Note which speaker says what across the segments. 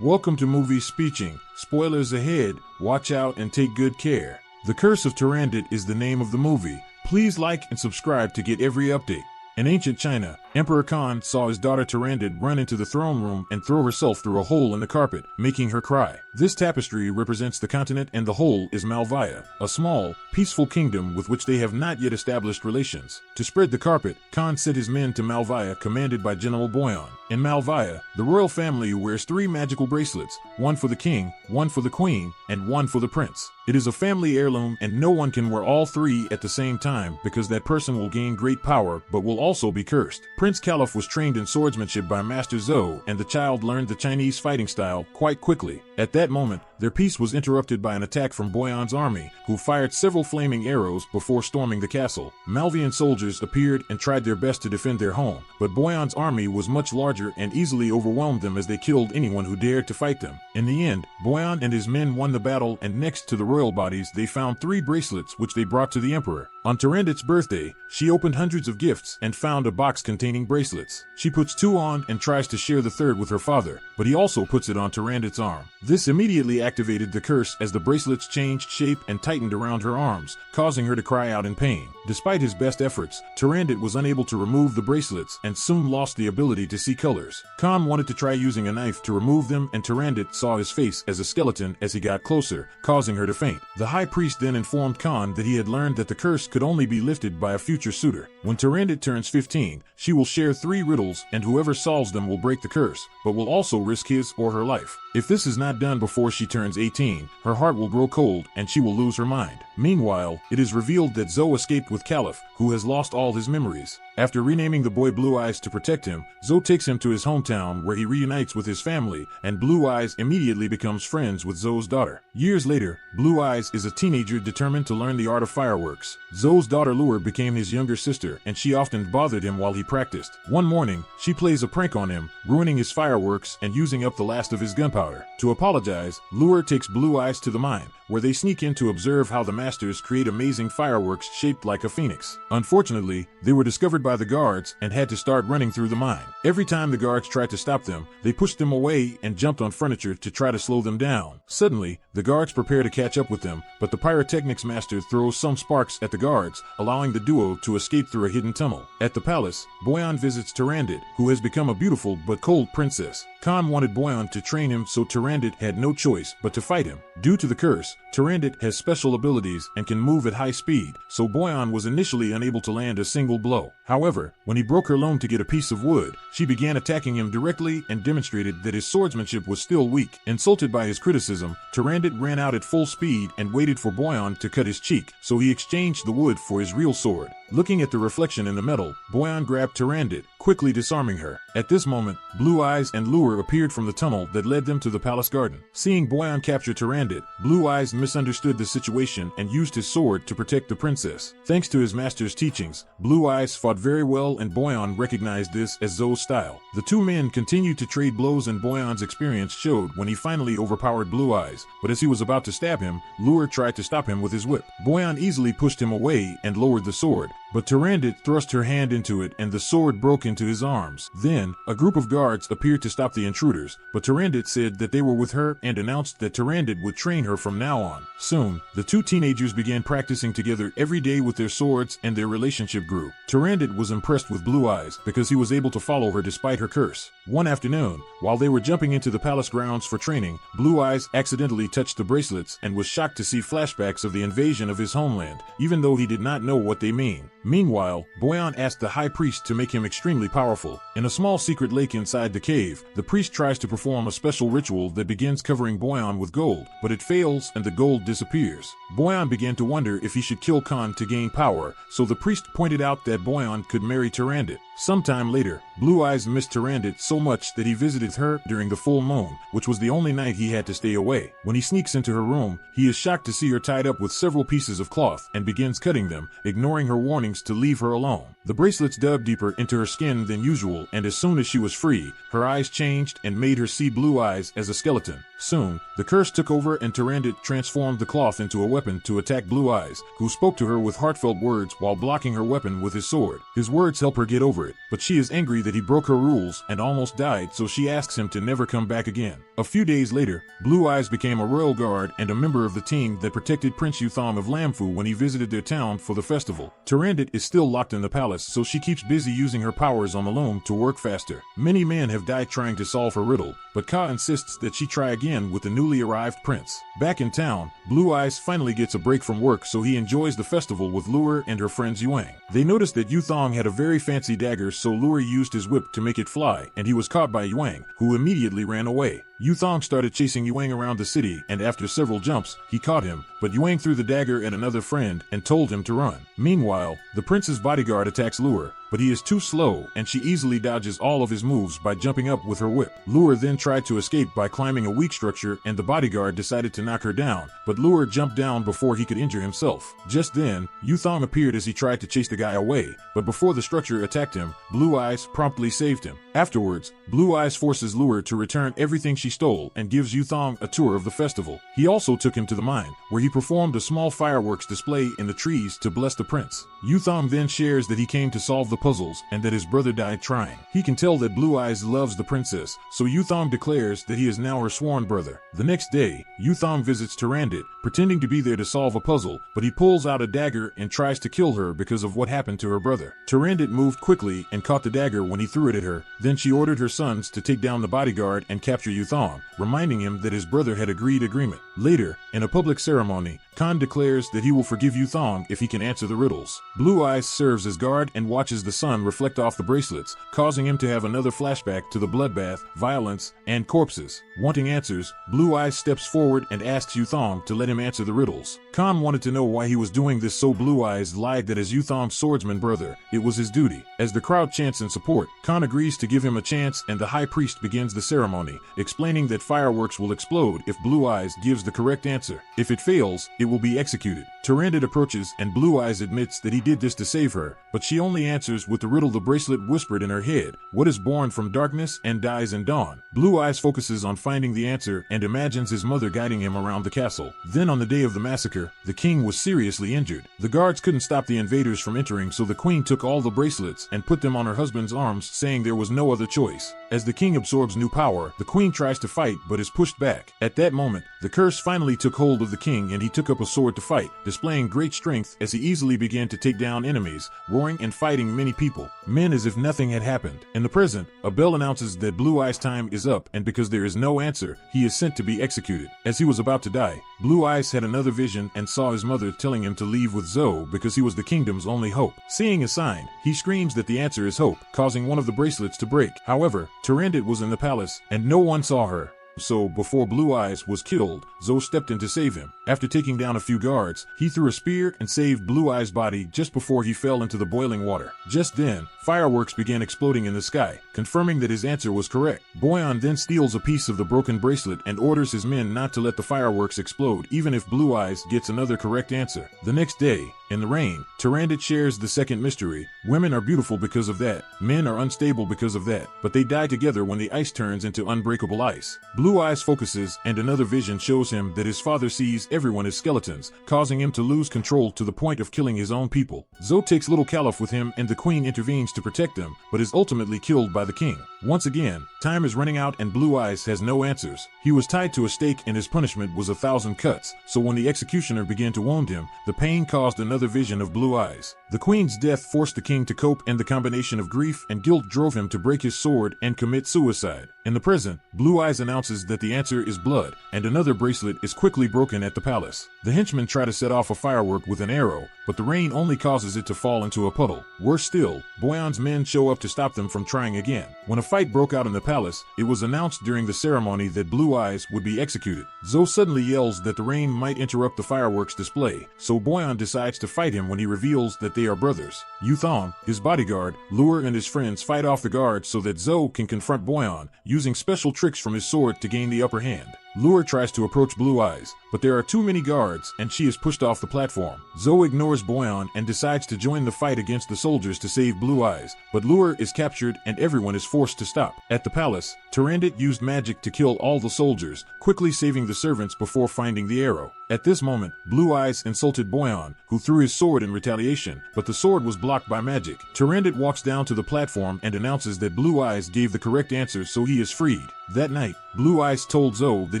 Speaker 1: Welcome to Movie Speeching. Spoilers ahead, watch out and take good care. The Curse of Turandot is the name of the movie. Please like and subscribe to get every update. In ancient China, Emperor Khan saw his daughter Turandot run into the throne room and throw herself through a hole in the carpet, making her cry. This tapestry represents the continent and the hole is Malvaya, a small, peaceful kingdom with which they have not yet established relations. To spread the carpet, Khan sent his men to Malvaya commanded by General Boyan. In Malvaya, the royal family wears 3 magical bracelets, one for the king, one for the queen, and one for the prince. It is a family heirloom and no one can wear all 3 at the same time because that person will gain great power but will also be cursed. Prince Caliph was trained in swordsmanship by Master Zhou and the child learned the Chinese fighting style quite quickly. At that moment, their peace was interrupted by an attack from Boyan's army, who fired several flaming arrows before storming the castle. Malvian soldiers appeared and tried their best to defend their home, but Boyan's army was much larger and easily overwhelmed them as they killed anyone who dared to fight them. In the end, Boyan and his men won the battle and next to the royal bodies they found 3 bracelets which they brought to the emperor. On Turandot's birthday, she opened hundreds of gifts and found a box containing bracelets. She puts 2 on and tries to share the 3rd with her father, but he also puts it on Turandot's arm. This immediately activated the curse as the bracelets changed shape and tightened around her arms, causing her to cry out in pain. Despite his best efforts, Turandot was unable to remove the bracelets and soon lost the ability to see colors. Khan wanted to try using a knife to remove them and Turandot saw his face as a skeleton as he got closer, causing her to faint. The high priest then informed Khan that he had learned that the curse could only be lifted by a future suitor. When Turandot turns 15, she will share 3 riddles and whoever solves them will break the curse, but will also risk his or her life. If this is not done before she turns 18, her heart will grow cold and she will lose her mind. Meanwhile, it is revealed that Zhou escaped with Caliph, who has lost all his memories. After renaming the boy Blue Eyes to protect him, Zhou takes him to his hometown where he reunites with his family, and Blue Eyes immediately becomes friends with Zhou's daughter. Years later, Blue Eyes is a teenager determined to learn the art of fireworks. Zhou's daughter Lure became his younger sister and she often bothered him while he practiced. One morning, she plays a prank on him, ruining his fireworks and using up the last of his gunpowder. To apologize, Lure takes Blue Eyes to the mine, where they sneak in to observe how the masters create amazing fireworks shaped like a phoenix. Unfortunately, they were discovered by the guards and had to start running through the mine. Every time the guards tried to stop them, they pushed them away and jumped on furniture to try to slow them down. Suddenly, the guards prepare to catch up with them, but the pyrotechnics master throws some sparks at the guards, allowing the duo to escape through a hidden tunnel. At the palace, Boyan visits Turandot, who has become a beautiful but cold princess. Khan wanted Boyan to train him, so Turandot had no choice but to fight him. Due to the curse, Turandot has special abilities and can move at high speed, so Boyan was initially unable to land a single blow. However, when he broke her loom to get a piece of wood, she began attacking him directly and demonstrated that his swordsmanship was still weak. Insulted by his criticism, Turandot ran out at full speed and waited for Boyan to cut his cheek, so he exchanged the wood for his real sword. Looking at the reflection in the metal, Boyan grabbed Turandot, quickly disarming her. At this moment, Blue Eyes and Lure appeared from the tunnel that led them to the palace garden. Seeing Boyan capture Turandot, Blue Eyes misunderstood the situation and used his sword to protect the princess. Thanks to his master's teachings, Blue Eyes fought very well and Boyan recognized this as Zhou's style. The 2 men continued to trade blows and Boyan's experience showed when he finally overpowered Blue Eyes, but as he was about to stab him, Lure tried to stop him with his whip. Boyan easily pushed him away and lowered the sword, but Turandot thrust her hand into it and the sword broke into his arms. Then, a group of guards appeared to stop the intruders, but Turandot said that they were with her and announced that Turandot would train her from now on. Soon, the 2 teenagers began practicing together every day with their swords and their relationship grew. Turandot was impressed with Blue Eyes because he was able to follow her despite her curse. One afternoon, while they were jumping into the palace grounds for training, Blue Eyes accidentally touched the bracelets and was shocked to see flashbacks of the invasion of his homeland, even though he did not know what they mean. Meanwhile, Boyan asked the high priest to make him extremely powerful. In a small secret lake inside the cave, the priest tries to perform a special ritual that begins covering Boyan with gold, but it fails and the gold disappears. Boyan began to wonder if he should kill Khan to gain power, so the priest pointed out that Boyan could marry Turandot. Sometime later, Blue Eyes missed Turandot so much that he visited her during the full moon, which was the only night he had to stay away. When he sneaks into her room, he is shocked to see her tied up with several pieces of cloth and begins cutting them, ignoring her warnings to leave her alone. The bracelets dug deeper into her skin than usual, and as soon as she was free, her eyes changed and made her see Blue Eyes as a skeleton. Soon, the curse took over and Turandot transformed the cloth into a weapon to attack Blue Eyes, who spoke to her with heartfelt words while blocking her weapon with his sword. His words help her get over it. it, but she is angry that he broke her rules and almost died, so she asks him to never come back again. A few days later, Blue Eyes became a royal guard and a member of the team that protected Prince Yuthong of Lamfu when he visited their town for the festival. Tyrandit is still locked in the palace, so she keeps busy using her powers on the loom to work faster. Many men have died trying to solve her riddle, but Ka insists that she try again with the newly arrived prince. Back in town, Blue Eyes finally gets a break from work, so he enjoys the festival with Lure and her friends Yuang. They noticed that Yuthong had a very fancy dagger, so Lure used his whip to make it fly, and he was caught by Yuang, who immediately ran away. Yuthong started chasing Yuang around the city, and after several jumps, he caught him, but Yuang threw the dagger at another friend and told him to run. Meanwhile, the prince's bodyguard attacks Lure, but he is too slow, and she easily dodges all of his moves by jumping up with her whip. Lure then tried to escape by climbing a weak structure, and the bodyguard decided to knock her down, but Lure jumped down before he could injure himself. Just then, Yuthong appeared as he tried to chase the guy away, but before the structure attacked him, Blue Eyes promptly saved him. Afterwards, Blue Eyes forces Lure to return everything she stole and gives Yuthong a tour of the festival. He also took him to the mine, where he performed a small fireworks display in the trees to bless the prince. Yuthong then shares that he came to solve the puzzles and that his brother died trying. He can tell that Blue Eyes loves the princess, so Yuthong declares that he is now her sworn brother. The next day, Yuthong visits Tyrandit, pretending to be there to solve a puzzle, but he pulls out a dagger and tries to kill her because of what happened to her brother. Tyrandit moved quickly and caught the dagger when he threw it at her. Then she ordered her sons to take down the bodyguard and capture Yuthong, reminding him that his brother had agreed agreement. Later, in a public ceremony, Khan declares that he will forgive Yuthong if he can answer the riddles. Blue Eyes serves as guard and watches the sun reflect off the bracelets, causing him to have another flashback to the bloodbath, violence, and corpses. Wanting answers, Blue Eyes steps forward and asks Yuthong to let him answer the riddles. Khan wanted to know why he was doing this, so Blue Eyes lied that as Yuthong's swordsman brother, it was his duty. As the crowd chants in support, Khan agrees to give him a chance, and the high priest begins the ceremony, explaining that fireworks will explode if Blue Eyes gives the correct answer. If it fails, it will be executed. Tyrandit approaches, and Blue Eyes admits that he did this to save her, but she only answers with the riddle the bracelet whispered in her head: what is born from darkness and dies in dawn? Blue Eyes focuses on finding the answer and imagines his mother guiding him around the castle. Then on the day of the massacre, the king was seriously injured. The guards couldn't stop the invaders from entering, so the queen took all the bracelets and put them on her husband's arms, saying there was no other choice. As the king absorbs new power, the queen tries to fight but is pushed back. At that moment, the curse finally took hold of the king, and he took up a sword to fight, displaying great strength as he easily began to take down enemies, roaring and fighting many people, men as if nothing had happened. In the present, a bell announces that Blue Eyes' time is up, and because there is no answer, he is sent to be executed. As he was about to die, Blue Eyes had another vision and saw his mother telling him to leave with Zoe because he was the kingdom's only hope. Seeing a sign, he screams that the answer is hope, causing one of the bracelets to break. However, Tyrandit was in the palace, and no one saw her. So, before Blue Eyes was killed, Zoe stepped in to save him. After taking down a few guards, he threw a spear and saved Blue Eyes' body just before he fell into the boiling water. Just then, fireworks began exploding in the sky, confirming that his answer was correct. Boyan then steals a piece of the broken bracelet and orders his men not to let the fireworks explode even if Blue Eyes gets another correct answer. The next day, in the rain, Tyrandit shares the second mystery. Women are beautiful because of that. Men are unstable because of that. But they die together when the ice turns into unbreakable ice. Blue Eyes focuses, and another vision shows him that his father sees everyone as skeletons, causing him to lose control to the point of killing his own people. Zoe takes little Caliph with him, and the queen intervenes to protect them, but is ultimately killed by the king. Once again, time is running out and Blue Eyes has no answers. He was tied to a stake and his punishment was 1,000 cuts, so when the executioner began to wound him, the pain caused another vision of Blue Eyes. The queen's death forced the king to cope, and the combination of grief and guilt drove him to break his sword and commit suicide. In the present, Blue Eyes announces that the answer is blood, and another bracelet is quickly broken at the palace. The henchmen try to set off a firework with an arrow, but the rain only causes it to fall into a puddle. Worse still, Boyan's men show up to stop them from trying again. When a fight broke out in the palace, it was announced during the ceremony that Blue Eyes would be executed. Zoe suddenly yells that the rain might interrupt the fireworks display, so Boyan decides to fight him when he reveals that they are brothers. Yuthong, his bodyguard, Lure and his friends fight off the guards so that Zoe can confront Boyan, using special tricks from his sword to gain the upper hand. Lure tries to approach Blue Eyes, but there are too many guards and she is pushed off the platform. Zoe ignores Boyan and decides to join the fight against the soldiers to save Blue Eyes, but Lure is captured and everyone is forced to stop. At the palace, Tyrandit used magic to kill all the soldiers, quickly saving the servants before finding the arrow. At this moment, Blue Eyes insulted Boyan, who threw his sword in retaliation, but the sword was blocked by magic. Tyrandit walks down to the platform and announces that Blue Eyes gave the correct answer, so he is freed. That night, Blue Eyes told Zoe that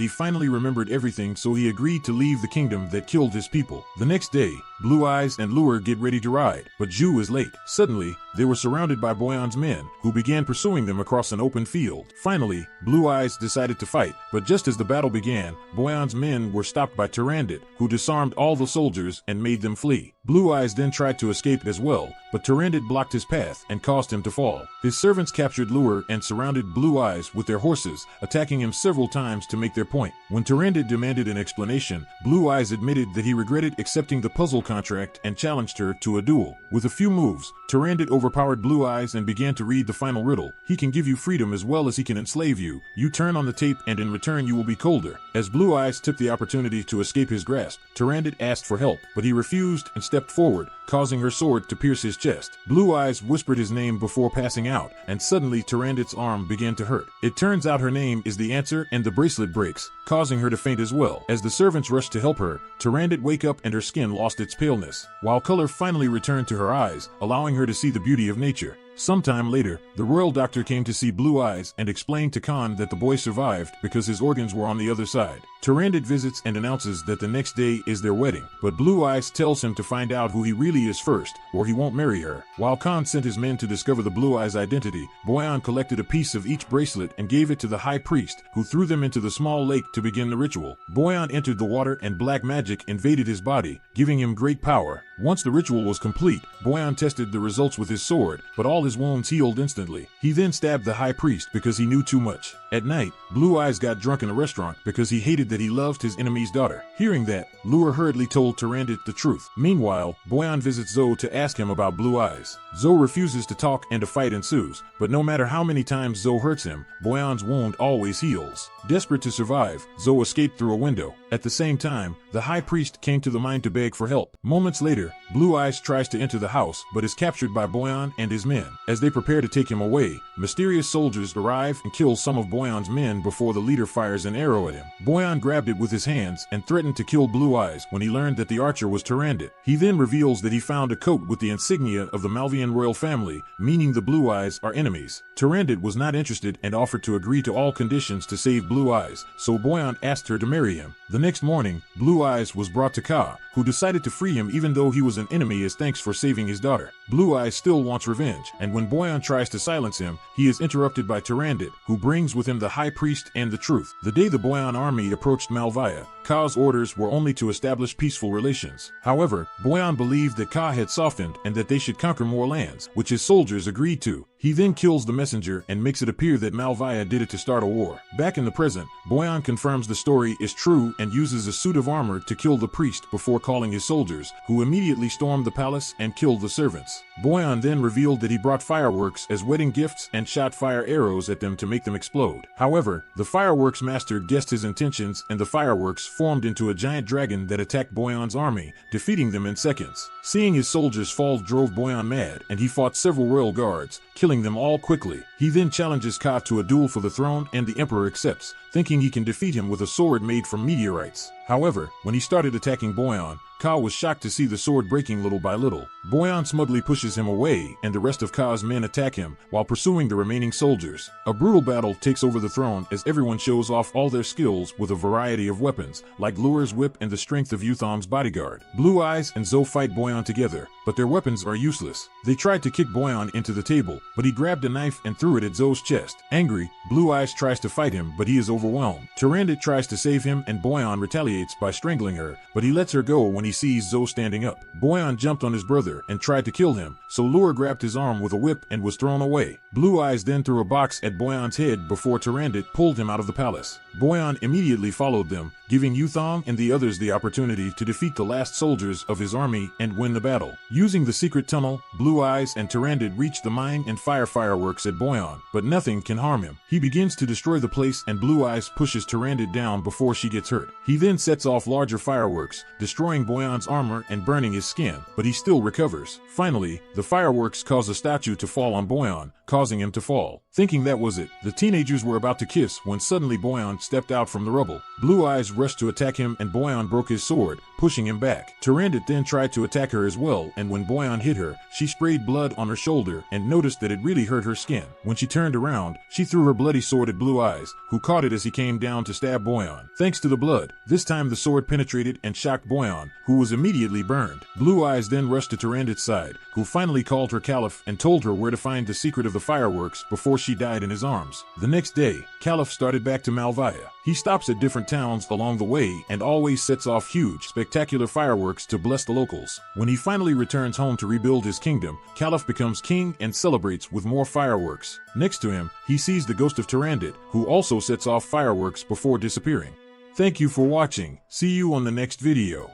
Speaker 1: he finally remembered everything, so he agreed to leave the kingdom that killed his people. The next day, Blue Eyes and Lure get ready to ride, but Ju is late. Suddenly, they were surrounded by Boyan's men, who began pursuing them across an open field. Finally, Blue Eyes decided to fight, but just as the battle began, Boyan's men were stopped by Tyrandit, who disarmed all the soldiers and made them flee. Blue Eyes then tried to escape as well, but Tyrandit blocked his path and caused him to fall. His servants captured Lure and surrounded Blue Eyes with their horses, attacking him several times to make their point. When Tyrandit demanded an explanation, Blue Eyes admitted that he regretted accepting the puzzle contract and challenged her to a duel. With a few moves, Tyrandit overpowered Blue Eyes and began to read the final riddle. He can give you freedom as well as he can enslave you. You turn on the tape and in return you will be colder. As Blue Eyes took the opportunity to escape his grasp, Tyrandit asked for help, but he refused and stepped forward, causing her sword to pierce his chest. Blue Eyes whispered his name before passing out, and suddenly Tyrandit's arm began to hurt. It turns out her name is the answer, and the bracelet breaks, causing her to faint as well. As the servants rushed to help her, Tyrandit wake up and her skin lost its paleness, while color finally returned to her eyes, allowing her to see the beauty of nature. Sometime later, the royal doctor came to see Blue Eyes and explained to Khan that the boy survived because his organs were on the other side. Tyrandit visits and announces that the next day is their wedding, but Blue Eyes tells him to find out who he really is first, or he won't marry her. While Khan sent his men to discover the Blue Eyes' identity, Boyan collected a piece of each bracelet and gave it to the high priest, who threw them into the small lake to begin the ritual. Boyan entered the water and black magic invaded his body, giving him great power. Once the ritual was complete, Boyan tested the results with his sword, but all his wounds healed instantly. He then stabbed the high priest because he knew too much. At night, Blue Eyes got drunk in a restaurant because he hated that he loved his enemy's daughter. Hearing that, Lure hurriedly told Tyrandit the truth. Meanwhile, Boyan visits Zoe to ask him about Blue Eyes. Zoe refuses to talk and a fight ensues, but no matter how many times Zoe hurts him, Boyan's wound always heals. Desperate to survive, Zoe escaped through a window. At the same time, the high priest came to the mine to beg for help. Moments later, Blue Eyes tries to enter the house, but is captured by Boyan and his men. As they prepare to take him away, mysterious soldiers arrive and kill some of Boyan's men before the leader fires an arrow at him. Boyan grabbed it with his hands and threatened to kill Blue Eyes when he learned that the archer was Tyrandit. He then reveals that he found a coat with the insignia of the Malvian royal family, meaning the Blue Eyes are enemies. Tyrandit was not interested and offered to agree to all conditions to save Blue Eyes, so Boyan asked her to marry him. The next morning, Blue Eyes was brought to Ka, who decided to free him even though he was an enemy as thanks for saving his daughter. Blue Eyes still wants revenge, and when Boyan tries to silence him, he is interrupted by Tyrandit, who brings with him the high priest and the truth. The day the Boyan army approached Malvia, Ka's orders were only to establish peaceful relations. However, Boyan believed that Ka had softened and that they should conquer more lands, which his soldiers agreed to. He then kills the messenger and makes it appear that Malvia did it to start a war. Back in the present, Boyan confirms the story is true and uses a suit of armor to kill the priest before calling his soldiers, who immediately stormed the palace and killed the servants. Boyan then revealed that he brought fireworks as wedding gifts and shot fire arrows at them to make them explode. However, the fireworks master guessed his intentions and the fireworks formed into a giant dragon that attacked Boyan's army, defeating them in seconds. Seeing his soldiers fall drove Boyan mad, and he fought several royal guards, killing them all quickly. He then challenges Ka to a duel for the throne and the emperor accepts, thinking he can defeat him with a sword made from meteorites. However, when he started attacking Boyan, Ka was shocked to see the sword breaking little by little. Boyan smugly pushes him away, and the rest of Ka's men attack him while pursuing the remaining soldiers. A brutal battle takes over the throne as everyone shows off all their skills with a variety of weapons, like Lure's whip and the strength of Yutham's bodyguard. Blue Eyes and Zoe fight Boyan together, but their weapons are useless. They tried to kick Boyan into the table, but he grabbed a knife and threw it at Zoe's chest. Angry, Blue Eyes tries to fight him, but he is overwhelmed. Tyrandit tries to save him and Boyan retaliates by strangling her, but he lets her go when he sees Zoe standing up. Boyan jumped on his brother and tried to kill him, so Lure grabbed his arm with a whip and was thrown away. Blue Eyes then threw a box at Boyan's head before Tyrandit pulled him out of the palace. Boyan immediately followed them, giving Yutham and the others the opportunity to defeat the last soldiers of his army and win the battle. Using the secret tunnel, Blue Eyes and Tyrandit reach the mine and fire fireworks at Boyan, but nothing can harm him. He begins to destroy the place and Blue Eyes pushes Tyrandit down before she gets hurt. He then sets off larger fireworks, destroying Boyan's armor and burning his skin, but he still recovers. Finally, the fireworks cause a statue to fall on Boyan, causing him to fall. Thinking that was it, the teenagers were about to kiss when suddenly Boyan stepped out from the rubble. Blue Eyes rushed to attack him and Boyan broke his sword, pushing him back. Turandot then tried to attack her as well, and when Boyan hit her, she sprayed blood on her shoulder and noticed that it really hurt her skin. When she turned around, she threw her bloody sword at Blue Eyes, who caught it as he came down to stab Boyan. Thanks to the blood, this time the sword penetrated and shocked Boyan, who was immediately burned. Blue Eyes then rushed to Turandot's side, who finally called her Caliph and told her where to find the secret of the fireworks before she died in his arms. The next day, Caliph started back to Malvaya. He stops at different towns along the way and always sets off huge, spectacular fireworks to bless the locals. When he finally returns home to rebuild his kingdom, Caliph becomes king and celebrates with more fireworks. Next to him, he sees the ghost of Turandot, who also sets off fireworks before disappearing. Thank you for watching. See you on the next video.